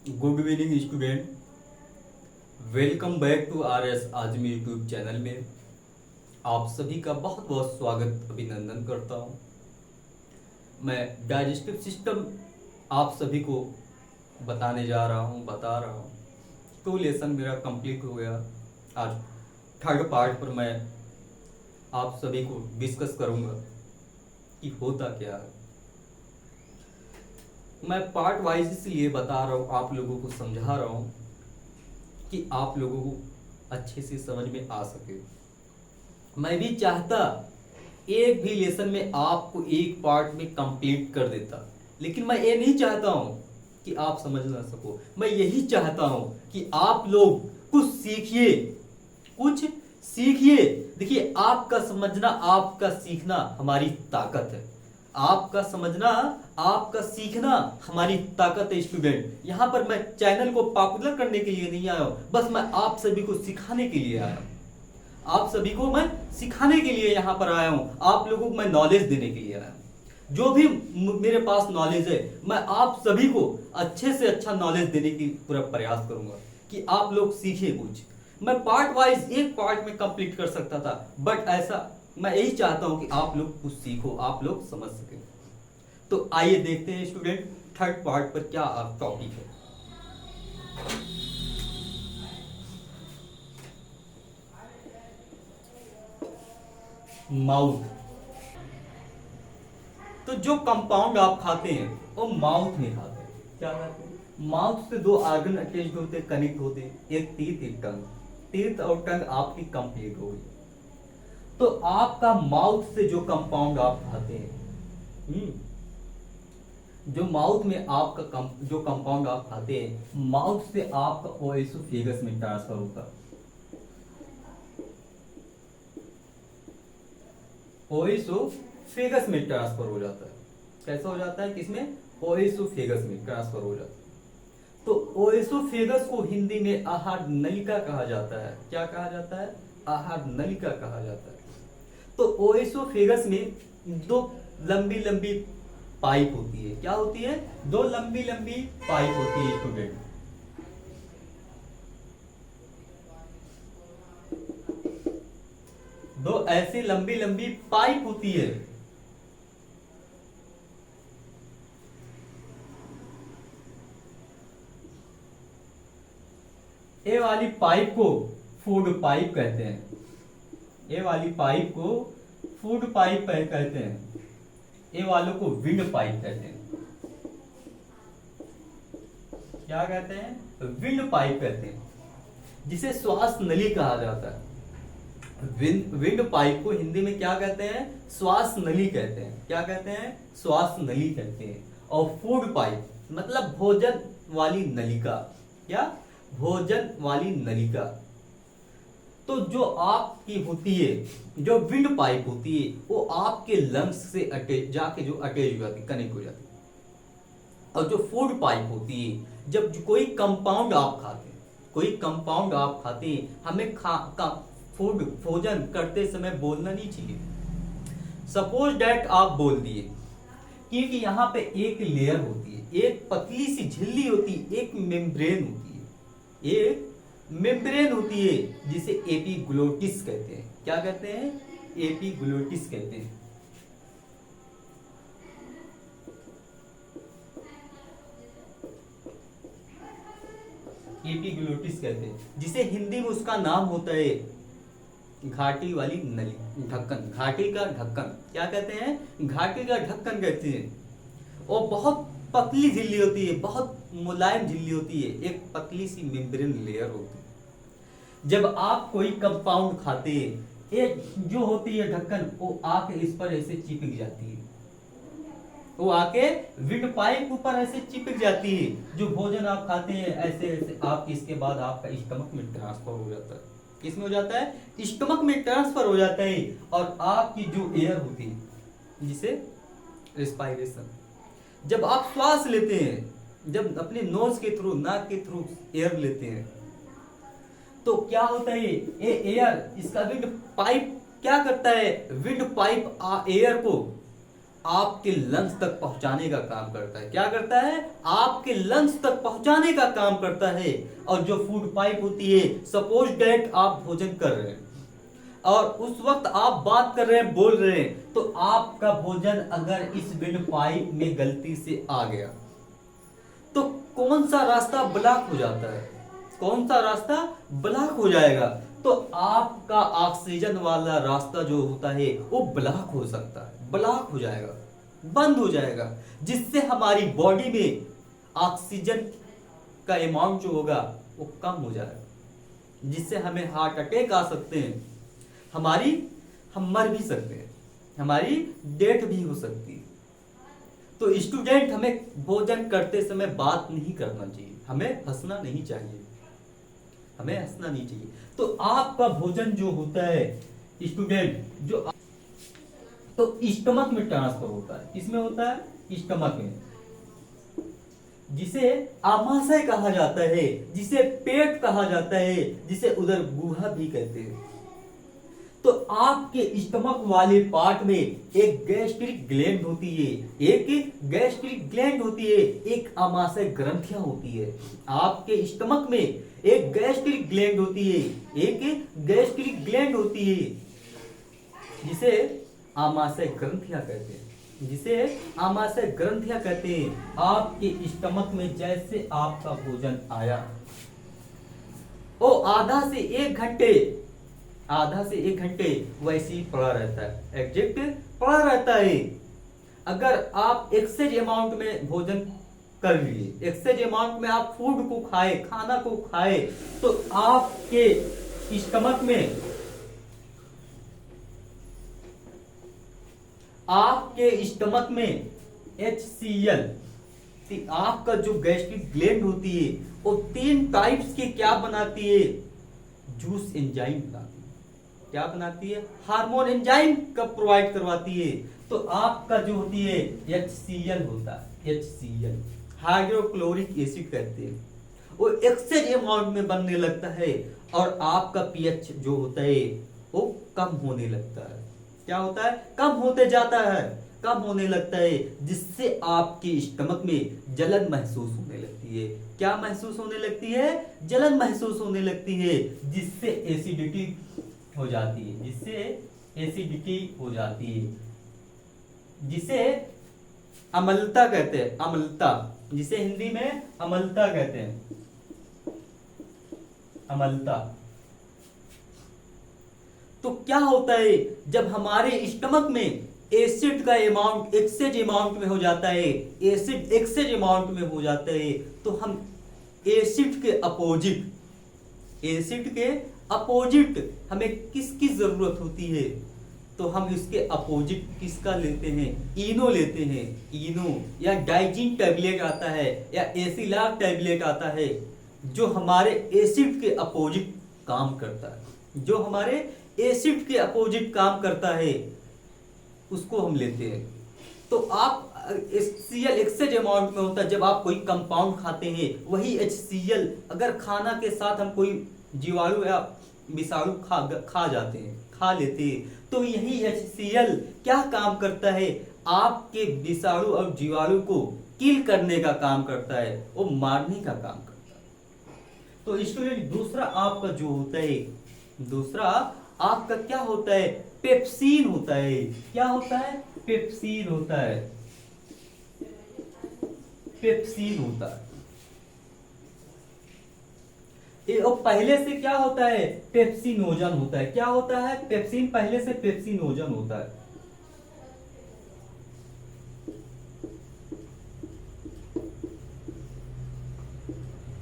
Good evening student. Welcome back to R S Azmi YouTube channel में आप सभी का बहुत बहुत स्वागत अभिनंदन करता हूँ। मैं डाइजेस्टिव सिस्टम आप सभी को बता रहा हूँ। 2 लेसन मेरा कंप्लीट हो गया। आज थर्ड पार्ट पर मैं आप सभी को डिस्कस करूँगा कि होता क्या है। मैं पार्ट वाइज इसलिए बता रहा हूँ, आप लोगों को समझा रहा हूँ कि आप लोगों को अच्छे से समझ में आ सके। मैं भी चाहता एक भी लेसन में आपको एक पार्ट में कंप्लीट कर देता, लेकिन मैं ये नहीं चाहता हूँ कि आप समझ ना सको। मैं यही चाहता हूँ कि आप लोग कुछ सीखिए। देखिए, आपका समझना, आपका सीखना हमारी ताकत है। आपका समझना, आपका सीखना हमारी ताकत है स्टूडेंट। यहाँ पर मैं चैनल को पॉपुलर करने के लिए नहीं आया हूँ, बस मैं आप सभी को सिखाने के लिए आया हूँ। आप सभी को मैं सिखाने के लिए यहाँ पर आया हूँ। आप लोगों को मैं नॉलेज देने के लिए आया हूँ। जो भी मेरे पास नॉलेज है, मैं आप सभी को अच्छे से अच्छा नॉलेज देने की पूरा प्रयास करूंगा कि आप लोग सीखिए कुछ। मैं पार्ट वाइज एक पार्ट में कंप्लीट कर सकता था, बट ऐसा मैं यही चाहता हूं कि आप लोग कुछ सीखो, आप लोग समझ सके। तो आइए देखते हैं स्टूडेंट, थर्ड पार्ट पर क्या टॉपिक है। माउथ। तो जो कंपाउंड आप खाते हैं वो माउथ में खाते हैं। क्या खाते हैं? माउथ से 2 आर्गन अटैच होते, कनेक्ट होते, एक टीथ एक टंग। टीथ और टंग आपकी कंप्लीट हो गई। तो आपका माउथ से जो कंपाउंड आप खाते हैं, जो माउथ में आपका जो कंपाउंड आप खाते हैं, माउथ से आपका ओएसोफेगस में ट्रांसफर होता है। ओएसोफेगस में ट्रांसफर हो जाता है। कैसा हो जाता है? किसमें? ओएसोफेगस में ट्रांसफर हो जाता है। तो ओएसोफेगस को हिंदी में आहार नलिका कहा जाता है। क्या कहा जाता है? आहार नलिका कहा जाता है। तो ओएसोफेगस में 2 लंबी लंबी पाइप होती है। क्या होती है? 2 लंबी लंबी पाइप होती है स्टूडेंट। दो ऐसी लंबी लंबी पाइप होती है। ए वाली पाइप को फूड पाइप कहते हैं। ए वाली पाइप को फूड पाइप कहते हैं। ए वालों को विंड पाइप कहते हैं। क्या कहते हैं? विंड पाइप कहते हैं, जिसे श्वास नली कहा जाता है। विंड पाइप को हिंदी में क्या कहते हैं? श्वास नली कहते हैं। क्या कहते हैं? श्वास नली कहते हैं। और फूड पाइप मतलब भोजन वाली नलिका। क्या? भोजन वाली नलिका। तो जो आपकी होती है, जो विंड पाइप होती है, वो आपके लंग्स से जाके जो अटैच हो जाती, कनेक्ट हो जाती। और जो फूड पाइप होती है, जब कोई कंपाउंड आप खाते हैं, हमें फूड भोजन करते समय बोलना नहीं चाहिए। सपोज दैट आप बोल दिए, क्योंकि यहाँ पे एक लेयर होती है, एक पतली सी झिल्ली होती है, एक मेम्ब्रेन होती है, जिसे एपिग्लोटिस कहते हैं। क्या कहते हैं? एपिग्लोटिस कहते हैं। एपिग्लोटिस कहते हैं, जिसे हिंदी में उसका नाम होता है घाटी वाली नली, ढक्कन, घाटी का ढक्कन। क्या कहते हैं? घाटी का ढक्कन कहते हैं। और बहुत पतली झिल्ली होती है, बहुत मुलायम झिल्ली होती है, एक पतली सी मेम्ब्रेन लेयर होती है। जब आप कोई कंपाउंड खाते हैं, एक जो होती है ढक्कन, वो आके इस पर ऐसे चिपक जाती है। वो आके विंड पाइप ऊपर ऐसे चिपक जाती है। जो भोजन आप खाते हैं, ऐसे ऐसे आप इसके बाद आपका स्टमक में ट्रांसफर हो जाता है। किसमें हो जाता है? स्टमक में ट्रांसफर हो जाता है। और आपकी जो एयर होती है, जिसे रेस्पिरेशन, जब आप श्वास लेते हैं, जब अपने नोज के थ्रू, नाक के थ्रू एयर लेते हैं, तो क्या होता है? ये एयर, इसका विंड पाइप क्या करता है? विंड पाइप एयर को आपके लंग्स तक पहुंचाने का काम करता है। क्या करता है? आपके लंग्स तक पहुंचाने का काम करता है। और जो फूड पाइप होती है, सपोज दैट आप भोजन कर रहे हैं और उस वक्त आप बात कर रहे हैं, बोल रहे हैं, तो आपका भोजन अगर इस विंड पाइप में गलती से आ गया तो कौन सा रास्ता ब्लॉक हो जाता है? कौन सा रास्ता ब्लॉक हो जाएगा? तो आपका ऑक्सीजन वाला रास्ता जो होता है वो ब्लॉक हो सकता है, ब्लॉक हो जाएगा, बंद हो जाएगा, जिससे हमारी बॉडी में ऑक्सीजन का अमाउंट जो होगा वो कम हो जाएगा, जिससे हमें हार्ट अटैक आ सकते हैं, हम मर भी सकते हैं, हमारी डेथ भी हो सकती है। तो स्टूडेंट, हमें भोजन करते समय बात नहीं करना चाहिए, हमें हंसना नहीं चाहिए, हमें हंसना नहीं चाहिए। तो आपका भोजन जो होता है स्टूडेंट, जो तो स्टमक में ट्रांसफर होता है, किसमें होता है? स्टमक में, जिसे आमाशय कहा जाता है, जिसे पेट कहा जाता है, जिसे उधर गुहा भी कहते हैं। तो आपके स्टमक वाले पार्ट में एक गैस्ट्रिक ग्लैंड होती है, एक गैस्ट्रिक ग्लैंड होती है, एक आमाशय ग्रंथियां होती है। आपके स्टमक में एक गैस्ट्रिक ग्लैंड होती है, एक गैस्ट्रिक ग्लैंड होती है, जिसे आमाशय ग्रंथियां कहते हैं, जिसे आमाशय ग्रंथियां कहते हैं। आपके स्टमक में जैसे आपका भोजन आया, वो आधा से एक घंटे वैसे ही पड़ा रहता है, एग्जैक्ट पड़ा रहता है। अगर आप एक्सेज अमाउंट में भोजन कर लिए, एक्सेज अमाउंट में आप फूड को खाए, खाना को खाए, तो आपके स्टमक में HCl, आपका जो गैस्ट्रिक ग्लैंड होती है वो 3 टाइप्स की क्या बनाती है? जूस एंजाइम बनाती है। क्या बनाती है? हार्मोन एंजाइम का प्रोवाइड करवाती है। तो आपका जो होती है HCl होता है, HCl हाइड्रोक्लोरिक एसिड कहते हैं। वो एक्सेस अमाउंट में बनने लगता है और आपका पीएच जो होता है वो कम होने लगता है। क्या होता है? कम होते जाता है, कम होने लगता है, जिससे आपके स्टमक में जलन महसूस होने लगती है। क्या महसूस होने लगती है? जलन महसूस होने लगती है, जिससे एसिडिटी हो जाती है, जिसे अम्लता कहते हैं, अम्लता, जिसे हिंदी में अम्लता कहते हैं, अम्लता। तो क्या होता है जब हमारे स्टमक में एसिड का अमाउंट एक्सेज अमाउंट में हो जाता है, एसिड एक्सेज अमाउंट में हो जाता है, तो हम एसिड के अपोजिट हमें किसकी जरूरत होती है? तो हम इसके अपोजिट किसका लेते हैं? इनो लेते हैं, इनो या डाइजिन टैबलेट आता है या एसिलाक टैबलेट आता है, जो हमारे एसिड के अपोजिट काम करता है, जो हमारे एसिड के अपोजिट काम करता है, उसको हम लेते हैं। तो आप HCl एक्सेज अमाउंट में होता है जब आप कोई कंपाउंड खाते हैं, वही HCl अगर खाना के साथ हम कोई जीवाणु या विषाणु खा लेते हैं, तो यही HCl क्या काम करता है? आपके विषाणु और जीवाणु को किल करने का काम करता है, वो मारने का काम करता है। तो स्टूडेंट, दूसरा आपका जो होता है, दूसरा आपका क्या होता है? पेप्सिन होता है। क्या होता है? पेप्सिन होता है, पेप्सिन होता है। और पहले से क्या होता है? पेप्सिनोजन होता है। क्या होता है? पेप्सिन पहले से पेप्सिनोजन होता है।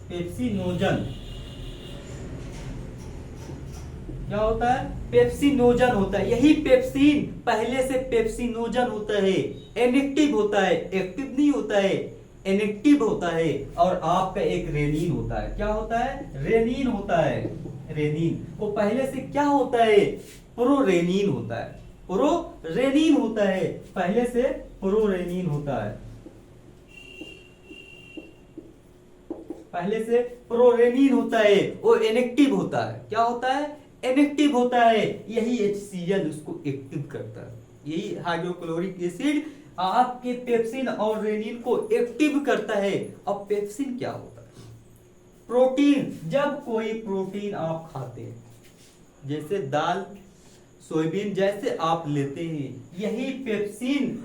पेप्सिनोजन क्या होता है? पेप्सिनोजन होता है। यही पेप्सिन पहले से पेप्सिनोजन होता है, इनएक्टिव होता है, एक्टिव नहीं होता है, इनएक्टिव होता है। और आपका एक रेनिन होता है। क्या होता है? रेनिन होता है, रेनिन। वो पहले से क्या होता है? प्रोरेनिन होता है, प्रोरेनिन होता है, पहले से प्रोरेनिन होता है, पहले से प्रोरेनिन होता है। वो इनएक्टिव होता है। क्या होता है? इनएक्टिव होता है। यही HCl उसको एक्टिव करता है। यही हाइड्रोक्लोरिक एसिड आपके पेप्सिन और रेनिन को एक्टिव करता है। अब पेप्सिन क्या होता है? प्रोटीन। जब कोई प्रोटीन आप खाते हैं, जैसे दाल, सोयाबीन जैसे आप लेते हैं, यही पेप्सिन,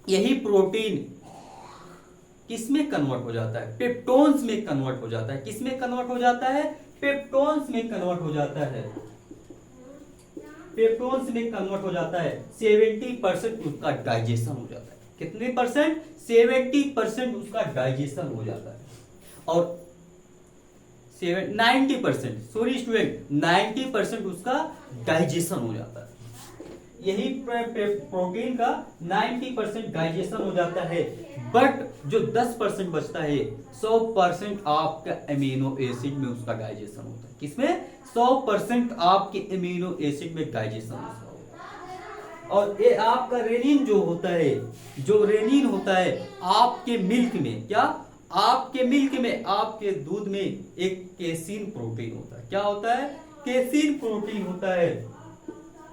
यही प्रोटीन किसमें कन्वर्ट हो जाता है? पेप्टोन्स में कन्वर्ट हो जाता है। किसमें कन्वर्ट हो जाता है? पेप्टोन्स में कन्वर्ट हो जाता है। पेप्टोन्स में कन्वर्ट हो जाता है। 70% उसका डाइजेशन हो जाता है। कितने परसेंट? 70% उसका डाइजेशन हो जाता है। और 90%, सॉरी स्टूडेंट, 90% उसका डाइजेशन हो जाता है। यही प्रोटीन का 90% डाइजेशन हो जाता है। बट जो 10% बचता है, 100% आपका अमीनो एसिड में उसका डाइजेशन होता है। किसमें? 100% आपके अमीनो एसिड में डाइजेशन होता है। और ये आपका रेनिन जो होता है, जो रेनिन होता है आपके मिल्क में, क्या? आपके मिल्क में, आपके दूध में एक केसिन प्रोटीन होता है। क्या होता है? केसिन प्रोटीन होता है।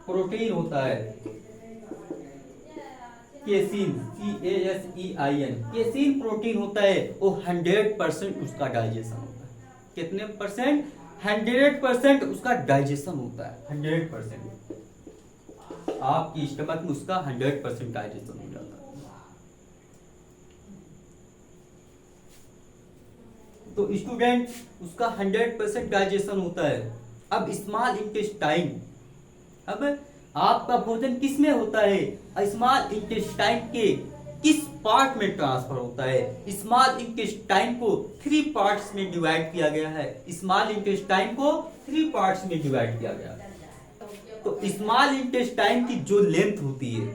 प्रोटीन होता है केसिन, CASEIN, केसिन प्रोटीन होता है। वो 100% उसका डाइजेशन होता है। कितने परसेंट? 100% उसका डाइजेशन होता है। 100% आपकी स्टमक में उसका 100% डाइजेशन हो जाता है। तो स्टूडेंट, उसका 100% डाइजेशन होता है। अब स्मॉल इंटेस्टाइन, अब आपका भोजन किस में होता है? स्मॉल इंटेस्टाइन के किस पार्ट में ट्रांसफर होता है? स्मॉल इंटेस्टाइन को 3 पार्ट्स में डिवाइड किया गया है। स्मॉल इंटेस्टाइन को 3 पार्ट्स में डिवाइड किया गया है। तो स्मॉल इंटेस्टाइन की जो लेंथ होती है,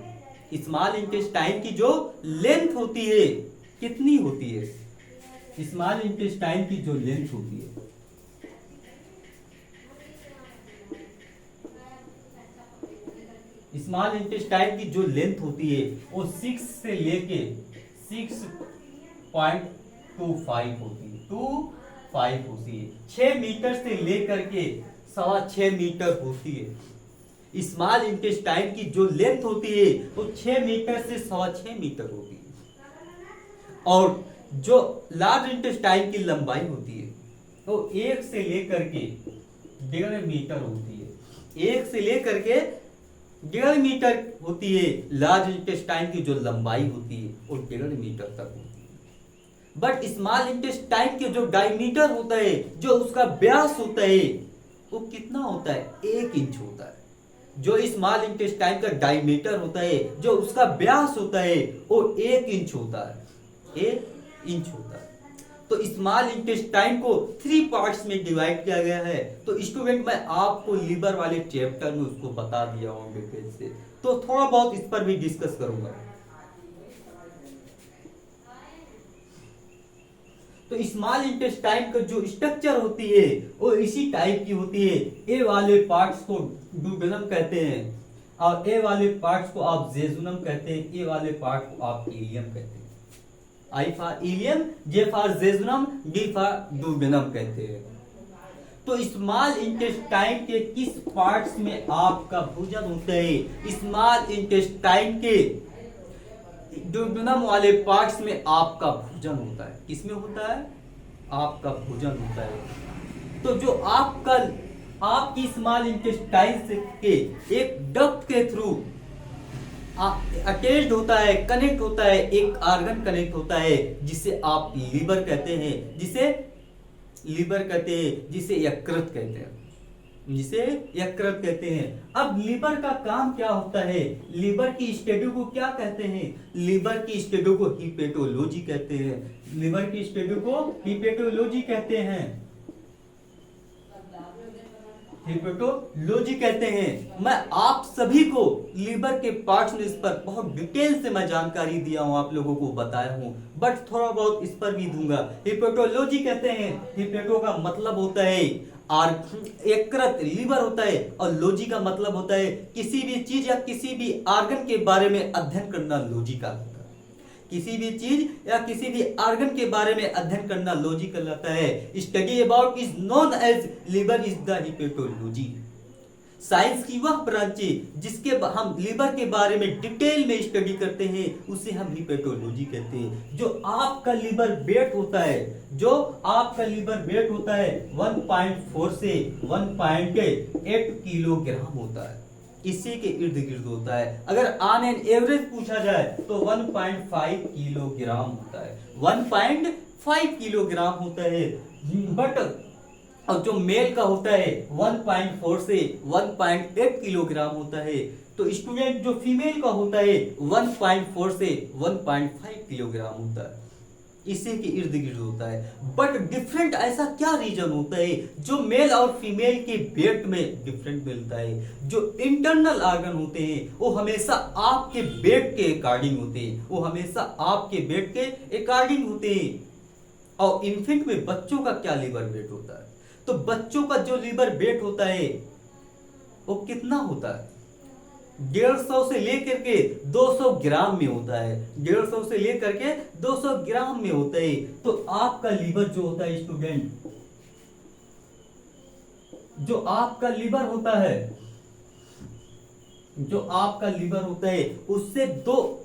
स्मॉल इंटेस्टाइन की जो लेंथ होती है, कितनी होती है? स्मॉल इंटेस्टाइन की जो लेंथ होती है, स्मॉल इंटेस्टाइन की जो लेंथ होती है वो 6 से लेके 6.25 होती है। 25 होती है। 6 मीटर से लेकर के 6.25 मीटर होती है। स्मॉल इंटेस्टाइन की जो लेंथ होती है वो 6 मीटर से 6.25 मीटर होती है। और जो लार्ज इंटेस्टाइन की लंबाई होती है वो 1 से लेकर के 1.5 मीटर होती है। 1 से लेकर के 1.5 मीटर होती है। लार्ज इंटेस्टाइन की जो लंबाई होती है वो 1.5 मीटर तक होती है। बट स्मॉल इंटेस्टाइन के जो डायमीटर होता है, जो उसका व्यास होता है, वो कितना होता है? 1 इंच होता है। जो स्मॉल इंटेस्टाइन का डायमीटर होता है, जो उसका व्यास होता है, वो 1 इंच होता है। 1 इंच होता है। तो स्मॉल इंटेस्टाइन को 3 पार्ट्स में डिवाइड किया गया है। तो स्टूडेंट, मैं आपको लीवर वाले चैप्टर में उसको बता दिया हूं डिटेल से, तो थोड़ा बहुत इस पर भी डिस्कस करूंगा। तो स्मॉल इंटेस्टाइन का जो स्ट्रक्चर होती है वो इसी टाइप की होती है। ए वाले पार्ट्स को डुओडेनम कहते हैं, और ए वाले पार्ट्स को आप जेजुनम कहते हैं, ए वाले पार्ट को आप इलियम कहते हैं। I for ileum, J for jejunum, D for duodenum कहते हैं। तो स्मॉल इंटेस्टाइन के किस पार्ट्स में आपका भोजन होता है? स्मॉल इंटेस्टाइन के डुओडेनम वाले पार्ट्स में आपका भोजन होता है। किसमें होता है? आपका भोजन होता है। तो जो आपकी स्मॉल इंटेस्टाइन के एक डक्ट के थ्रू अटैच्ड होता है, कनेक्ट होता है, एक ऑर्गन कनेक्ट होता है जिसे आप लीवर कहते हैं, जिसे यकृत कहते हैं, अब लीवर का काम क्या होता है? लीवर की स्टडी को क्या कहते हैं? लीवर की स्टडी को हिपेटोलॉजी कहते हैं। लीवर की स्टडी को हिपेटोलॉजी कहते हैं। हिपेटोलॉजी कहते हैं। मैं आप सभी को लीवर के पार्ट्स में इस पर बहुत डिटेल से मैं जानकारी दिया हूं, आप लोगों को बताया हूं, बट थोड़ा बहुत इस पर भी दूंगा। हिपेटोलॉजी कहते हैं, हिपेटो का मतलब होता है और यकृत, लीवर होता है, और लॉजी का मतलब होता है किसी भी चीज या किसी भी ऑर्गन के बारे में अध्ययन करना। लॉजी का किसी भी चीज या किसी भी ऑर्गन के बारे में अध्ययन करना लॉजी कहलाता है। Study about is known as liver is the hepatology. Science की वह ब्रांच जिसके हम लीवर के बारे में डिटेल में स्टडी करते हैं उसे हम हिपेटोलॉजी कहते हैं। जो आपका लीवर वेट होता है, जो आपका लीवर वेट होता है 1.4 से 1.8 किलोग्राम होता है, इसी के इर्द गिर्द होता है। अगर ऑन एन एवरेज पूछा जाए तो 1.5 किलोग्राम होता है, 1.5 किलोग्राम होता है। बट और जो मेल का होता है 1.4 से 1.8 किलोग्राम होता है। तो स्टूडेंट जो फीमेल का होता है 1.4 से 1.5 किलोग्राम होता है, इसी के इर्द गिर्द होता है। बट डिफरेंट ऐसा क्या रीजन होता है जो मेल और फीमेल के वेट में डिफरेंट मिलता है? जो इंटरनल ऑर्गन होते हैं वो हमेशा आपके वेट के अकॉर्डिंग होते हैं, वो हमेशा आपके वेट के अकॉर्डिंग होते हैं। और इन्फेंट में बच्चों का क्या लीवर वेट होता है? तो बच्चों का जो लीवर वेट होता है वो कितना होता है? 150 से लेकर के 200 ग्राम में होता है, 150 से लेकर के 200 ग्राम में होता है। तो आपका लीवर जो होता है स्टूडेंट, जो आपका लीवर होता है, जो आपका लीवर होता है उससे दो,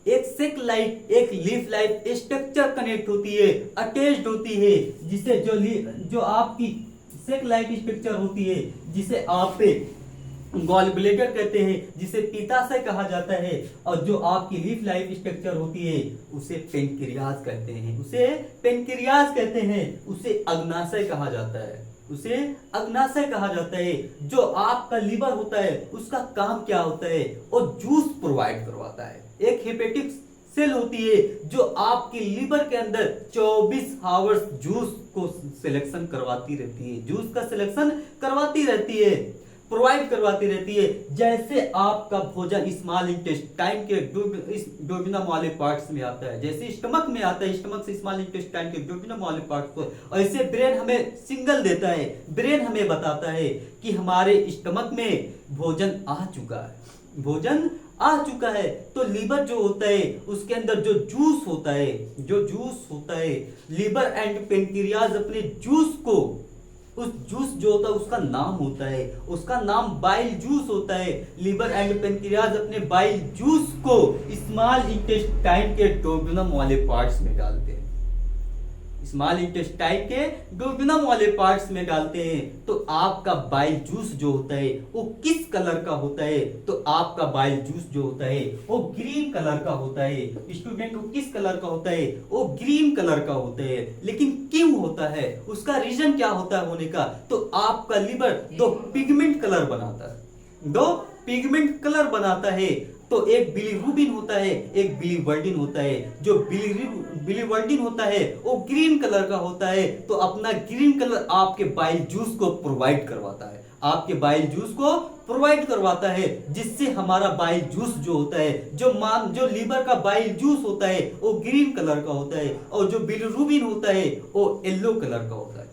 एक सेक लाइट एक लीफ लाइट स्ट्रक्चर कनेक्ट होती है, अटैच्ड होती है, जिसे जो आपकी सेक लाइट स्ट्रक्चर होती है जिसे आप गॉल ब्लेडर कहते हैं, जिसे पित्ताशय कहा जाता है। और जो आपकी लीफ लाइट स्ट्रक्चर होती है उसे पेनक्रियाज कहते हैं, उसे पेनक्रियाज कहते हैं, उसे अग्नाशय कहा जाता है, उसे अग्नाशय कहा जाता है। जो आपका लीवर होता है उसका काम क्या होता है? वो जूस प्रोवाइड करवाता है। एक हेपेटिक सेल होती है जो आपके लीवर के अंदर 24 आवर्स जूस को सिलेक्शन करवाती रहती है, जूस का सिलेक्शन करवाती रहती है, प्रोवाइड करवाती रहती है। जैसे आपका भोजन स्मॉल इंटेस्टाइन के डोडिनम वाले पार्ट्स में आता है, जैसे स्टमक में आता है, स्टमक से स्मॉल इंटेस्टाइन के डोडिनम वाले पार्ट्स को, ऐसे ब्रेन हमें सिग्नल देता है, ब्रेन हमें बताता है कि हमारे स्टमक में भोजन आ चुका है, भोजन आ चुका है। तो लीवर जो होता है उसके अंदर जो जूस होता है, जो जूस होता है, लीवर एंड पेनक्रियाज अपने जूस को, उस जूस जो होता है उसका नाम होता है, उसका नाम बाइल जूस होता है। लीवर एंड पेनक्रियाज अपने बाइल जूस को स्मॉल इंटेस्टाइन के डोडेनम वाले पार्ट्स में डालते हैं, स्मॉल इंटेस्टाइन के डोडेनम वाले पार्ट्स में डालते हैं। तो आपका बाइल जूस जो होता है वो किस कलर का होता है? तो आपका बाइल जूस जो होता है वो ग्रीन कलर का होता है। स्टूडेंट, वो किस कलर का होता है? वो ग्रीन कलर का होता है। लेकिन क्यों होता है? उसका रीजन क्या होता है होने का? तो आपका लीवर दो पिगमेंट कलर बनाता है, दो पिगमेंट कलर बनाता है। तो एक बिलीरुबिन होता है, एक बिलीवर्डिन होता है। जो बिलीवर्डिन होता है वो ग्रीन कलर का होता है। तो अपना ग्रीन कलर आपके बाइल जूस को प्रोवाइड करवाता है, आपके बाइल जूस को प्रोवाइड करवाता है, जिससे हमारा बाइल जूस जो होता है, जो लीवर का बाइल जूस होता है वो ग्रीन कलर का होता है, और जो बिलीरुबिन होता है वो येलो कलर का होता है।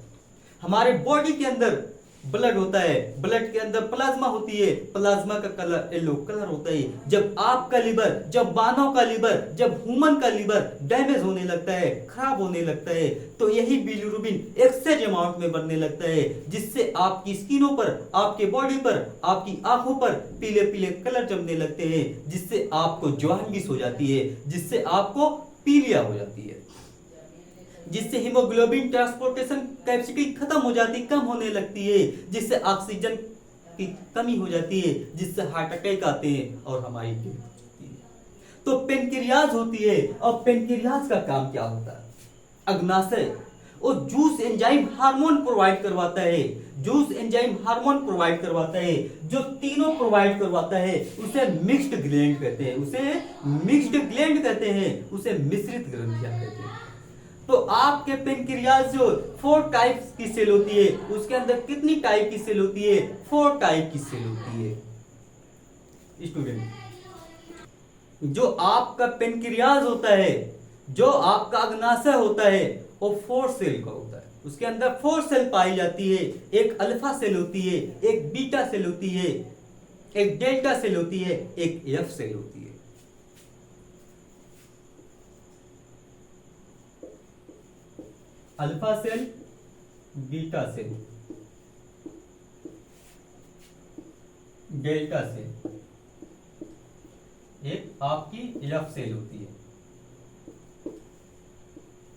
हमारे बॉडी के अंदर ब्लड होता है, ब्लड के अंदर प्लाज्मा होती है, प्लाज्मा का कलर येलो कलर होता है। जब आपका लीवर, जब मानव का लीवर, जब ह्यूमन का लीवर डैमेज होने लगता है, खराब होने लगता है, तो यही बिलीरुबिन एक्सेस अमाउंट में बनने लगता है, जिससे आपकी स्किनों पर, आपके बॉडी पर, आपकी आंखों पर पीले पीले कलर जमने लगते हैं, जिससे आपको जॉन्डिस हो जाती है, जिससे आपको पीलिया हो जाती है, जिससे हीमोग्लोबिन ट्रांसपोर्टेशन कैपेसिटी खत्म हो जाती, कम होने लगती है, जिससे ऑक्सीजन की कमी हो जाती है, जिससे हार्ट अटैक आते हैं और हमारी डेथ हो जाती है। तो पेनक्रियाज होती है, और पेनक्रियाज का काम क्या होता है? अग्नाशय, वो जूस एंजाइम हार्मोन प्रोवाइड करवाता है, जूस एंजाइम हार्मोन प्रोवाइड करवाता है। जो तीनों प्रोवाइड करवाता है उसे मिक्स्ड ग्लैंड कहते हैं, उसे मिक्स्ड ग्लैंड कहते हैं, उसे मिश्रित ग्रंथियां कहते हैं। तो आपके पेनक्रियाज जो 4 टाइप्स की सेल होती है, उसके अंदर कितनी टाइप की सेल होती है? 4 टाइप की सेल होती है। स्टूडेंट, जो आपका पेनक्रियाज होता है, जो आपका अग्नाशय होता है, वो 4 सेल का होता है। उसके अंदर 4 सेल पाई जाती है। एक अल्फा सेल होती है, एक बीटा सेल होती है, एक डेल्टा सेल होती है, एक एफ सेल होती है। Alpha cell, beta cell, delta cell, एक आपकी एफ सेल होती है,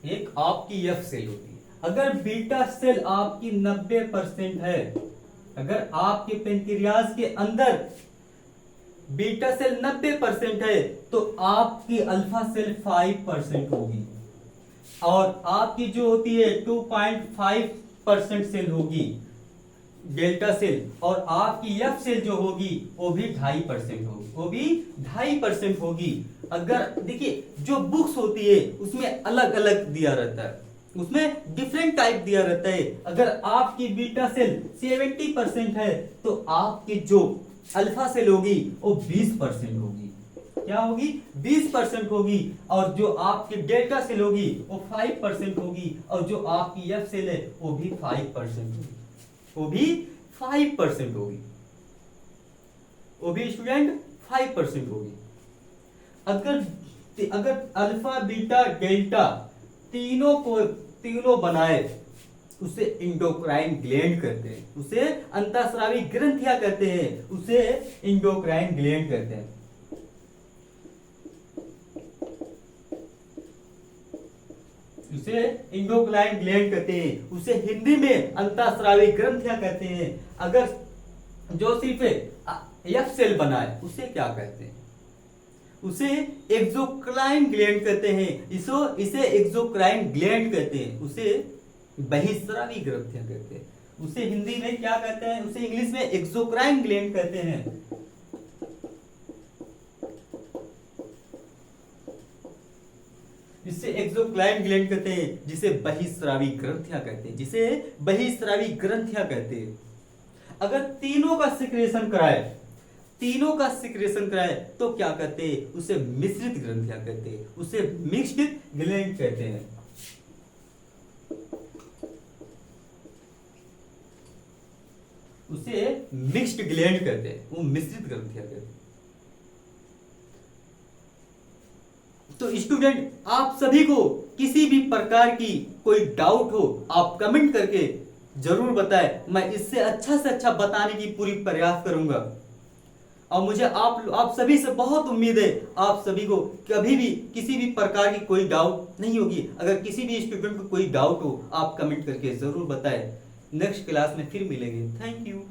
एक आपकी एफ सेल होती है। अगर बीटा सेल आपकी 90% है, अगर आपके पेनक्रियाज के अंदर बीटा सेल 90% है, तो आपकी अल्फा सेल 5% होगी, और आपकी जो होती है 2.5% सेल होगी डेल्टा सेल, और आपकी एफ सेल जो होगी वो भी 2.5% होगी, वो भी 2.5% होगी। अगर देखिए जो बुक्स होती है उसमें अलग अलग दिया रहता है, उसमें डिफरेंट टाइप दिया रहता है। अगर आपकी बीटा सेल 70% है तो आपकी जो अल्फा सेल होगी वो 20% होगी। क्या होगी? 20% होगी। और जो आपकी डेल्टा सेल होगी वो 5% होगी, और जो आपकी एफ सेल है वो भी 5% होगी, वो भी 5% होगी, वो भी स्टूडेंट 5% होगी। अगर अगर अल्फा बीटा डेल्टा तीनों बनाए, उसे इंडोक्राइन ग्लैंड कहते हैं, उसे अंतःस्रावी ग्रंथियां कहते हैं, उसे इंडोक्राइन ग्लैंड कहते हैं। उसे इंडोक्राइन ग्लैंड कहते हैं, उसे हिंदी में अंतःस्रावी ग्रंथियां कहते हैं। अगर जो सिर्फ एफ सेल बनाए उसे क्या कहते हैं? उसे एक्सोक्राइन ग्लैंड कहते हैं, इसे एक्सोक्राइन ग्लैंड कहते हैं, उसे बहिस्रावी ग्रंथियां कहते हैं। उसे हिंदी में क्या कहते हैं? उसे इंग्लिश में एक्सोक्राइन ग्लैंड कहते हैं। इसे एक्सोक्राइन ग्लैंड कहते हैं, जिसे बहिस्रावी ग्रंथियां कहते हैं, जिसे बहिस्रावी ग्रंथियां कहते हैं। अगर तीनों का सिक्रेशन कराए तो क्या कहते हैं? उसे मिश्रित ग्रंथियां कहते हैं, उसे मिक्स्ड ग्लैंड कहते हैं। उसे मिक्स्ड ग्लैंड कहते हैं, वो मिश्रित ग्रंथियां कहते हैं। तो स्टूडेंट, आप सभी को किसी भी प्रकार की कोई डाउट हो आप कमेंट करके जरूर बताएं, मैं इससे से अच्छा बताने की पूरी प्रयास करूंगा। और मुझे आप सभी से बहुत उम्मीद है, आप सभी को कभी भी किसी भी प्रकार की कोई डाउट नहीं होगी। अगर किसी भी स्टूडेंट को कोई डाउट हो आप कमेंट करके जरूर बताएं। नेक्स्ट क्लास में फिर मिलेंगे। Thank you.